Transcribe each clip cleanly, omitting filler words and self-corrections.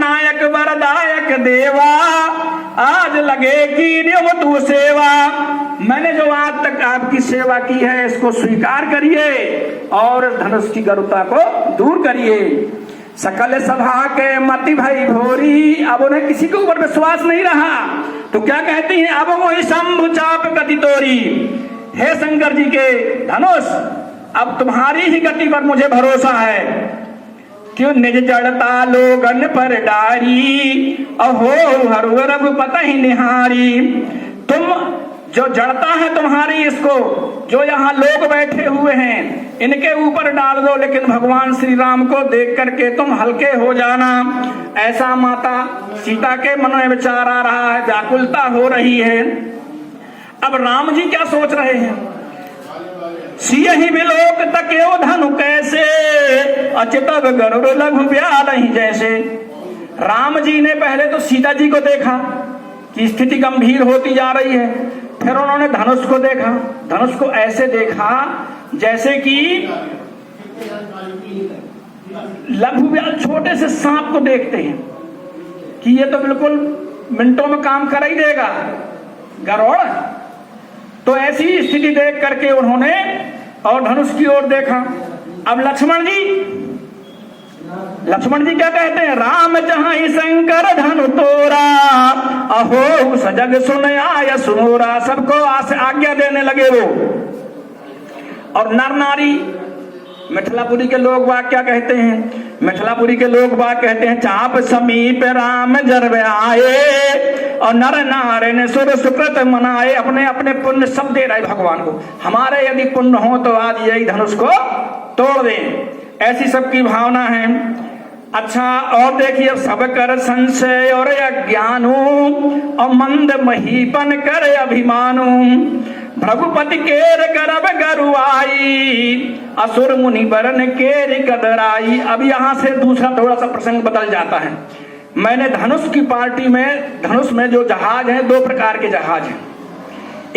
नायक वरदायक देवा, आज लगे की न्यों तू सेवा। मैंने जो आज तक आपकी सेवा की है इसको स्वीकार करिए और धनुष की गरुता को दूर करिए। सकल सभा के मति भई भोरी, अब उन्हें किसी के ऊपर विश्वास नहीं रहा तो क्या कहती हैं, अब वो शंभु चाप गति तोरी। हे शंकर जी के धनुष, अब तुम्हारी ही गति पर मुझे भरोसा है। क्यों निज जड़ता लोगन पर डारी, अहो हरु रघुपति निहारी। तुम जो जड़ता है तुम्हारी, इसको जो यहाँ लोग बैठे हुए हैं इनके ऊपर डाल दो, लेकिन भगवान श्री राम को देख करके तुम हल्के हो जाना। ऐसा माता सीता के मन में विचार आ रहा है, व्याकुलता हो रही है। अब राम जी क्या सोच रहे हैं, सियहि विलोक तकेउ धनु कैसे, अचितव गरुड़ लघु ब्यालहि जैसे। राम जी ने पहले तो सीता जी को देखा कि स्थिति गंभीर होती जा रही है, फिर उन्होंने धनुष को देखा। धनुष को ऐसे देखा जैसे कि लघु ब्याल छोटे से सांप को देखते हैं कि ये तो बिल्कुल मिनटों में काम कर ही देगा गरुड़। तो ऐसी स्थिति देख करके उन्होंने और धनुष की ओर देखा। अब लक्ष्मण जी क्या कहते हैं, राम जहां शंकर धनु तोरा, अहो सजग सुन आय सुनोरा। सबको आज्ञा देने लगे वो। और नर नारी, मिथिलापुरी के लोग बाग क्या कहते हैं, मिथिलापुरी के लोग बाग कहते हैं, चाप समीप राम जरब आए, और नर नारायण सुर सुकृत मनाए। अपने अपने पुण्य सब दे रहे भगवान को, हमारे यदि पुण्य हो तो आज यही धनुष को तोड़ दें, ऐसी सबकी भावना है। अच्छा, और देखिए, सब कर संशय और अज्ञानू, और मंद महीपन कर अभिमानू। भृगुपति केर करब गरुआई, असुर मुनि बरन केर कदराई। अब यहाँ से दूसरा थोड़ा सा प्रसंग बदल जाता है। मैंने धनुष की पार्टी में, धनुष में जो जहाज है, दो प्रकार के जहाज हैं।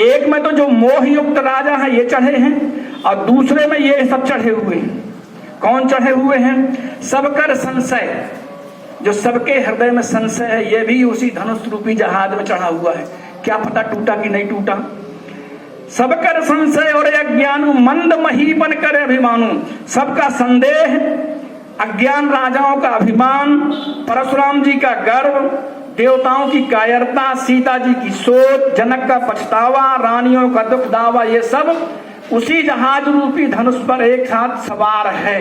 एक में तो जो मोह युक्त राजा है ये चढ़े हैं, और दूसरे में ये सब चढ़े हुए हैं। कौन चढ़े हुए हैं, सबकर संशय, जो सबके हृदय में संशय है, ये भी उसी धनुष रूपी जहाज में चढ़ा हुआ है। क्या पता टूटा कि नहीं टूटा। सबकर संशय और अज्ञानु, मंद महीपन करे अभिमानु। सबका संदेह, अज्ञान राजाओं का अभिमान, परशुराम जी का गर्व, देवताओं की कायरता, सीता जी की सोच, जनक का पछतावा, रानियों का दुख दावा, ये सब उसी जहाज रूपी धनुष पर एक साथ सवार है।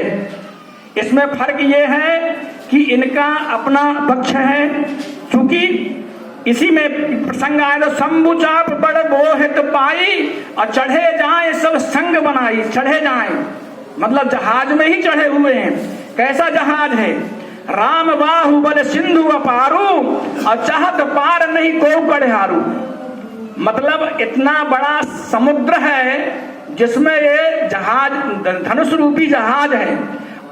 इसमें फर्क ये है कि इनका अपना पक्ष है, क्योंकि इसी में प्रसंग आए तो शंभु चाप बड़ बोहित पाई, और चढ़े जाए सब संग बनाई। चढ़े जाए मतलब जहाज में ही चढ़े हुए हैं। कैसा जहाज है, राम बाहुबल सिंधु अपारू, और चाहत पार नहीं को कड़हारू। मतलब इतना बड़ा समुद्र है जिसमें ये जहाज, धनुष रूपी जहाज है,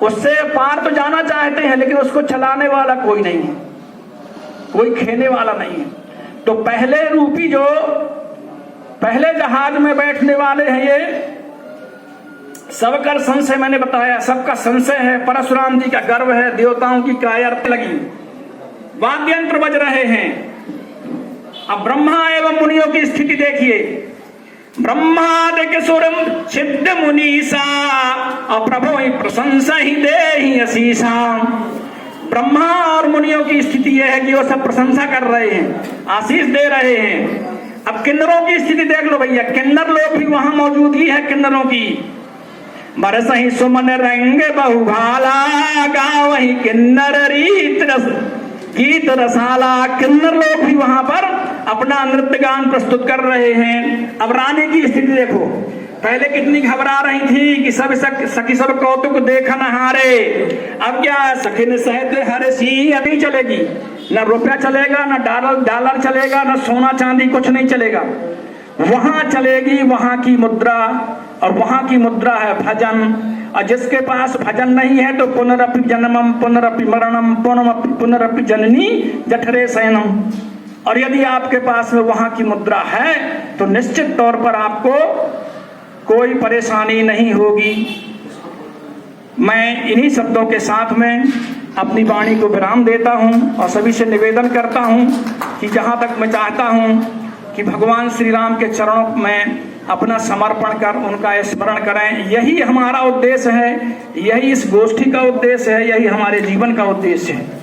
उससे पार तो जाना चाहते हैं, लेकिन उसको चलाने वाला कोई नहीं है, कोई खेने वाला नहीं है। तो पहले रूपी जो पहले जहाज में बैठने वाले हैं, ये सबकर संशय, मैंने बताया सबका संशय है। परशुराम जी का गर्व है, देवताओं की कायर लगी, वाद्यंत्र बज रहे हैं। अब ब्रह्मा एवं मुनियों की स्थिति देखिए। ब्रह्मादिक सुरम सिद्ध मुनीसा, और प्रभु प्रशंसा ही दे ही असीसा। ब्रह्मा और मुनियों की स्थिति यह है कि वो सब प्रशंसा कर रहे हैं, आशीष दे रहे हैं। अब किन्नरों की स्थिति देख लो भैया, किन्नर लोग भी वहां मौजूदगी है किन्नरों की। बरस ही सुमन रंग बहुभाला, गाँव ही किन्नर रीत रस गीत रसाला। किन्नर लोग भी वहां पर अपना नृत्य गान प्रस्तुत कर रहे हैं। अब रानी की स्थिति देखो, पहले कितनी घबरा रही थी कि सब सखी सब कौतुक देखन हारे। अब क्या, सखिन सहित हर सी अभी चलेगी, न रुपया चलेगा, न डॉलर चलेगा, न सोना चांदी, कुछ नहीं चलेगा। वहां चलेगी वहां की मुद्रा, और वहां की मुद्रा है भजन। और जिसके पास भजन नहीं है तो पुनरपि जन्मम पुनरपि मरणम पुनरपि जननी जठरे शयनम। और यदि आपके पास में वहां की मुद्रा है तो निश्चित तौर पर आपको कोई परेशानी नहीं होगी। मैं इन्हीं शब्दों के साथ में अपनी वाणी को विराम देता हूँ और सभी से निवेदन करता हूँ कि जहाँ तक मैं चाहता हूँ कि भगवान श्री राम के चरणों में अपना समर्पण कर उनका स्मरण करें। यही हमारा उद्देश्य है, यही इस गोष्ठी का उद्देश्य है, यही हमारे जीवन का उद्देश्य है।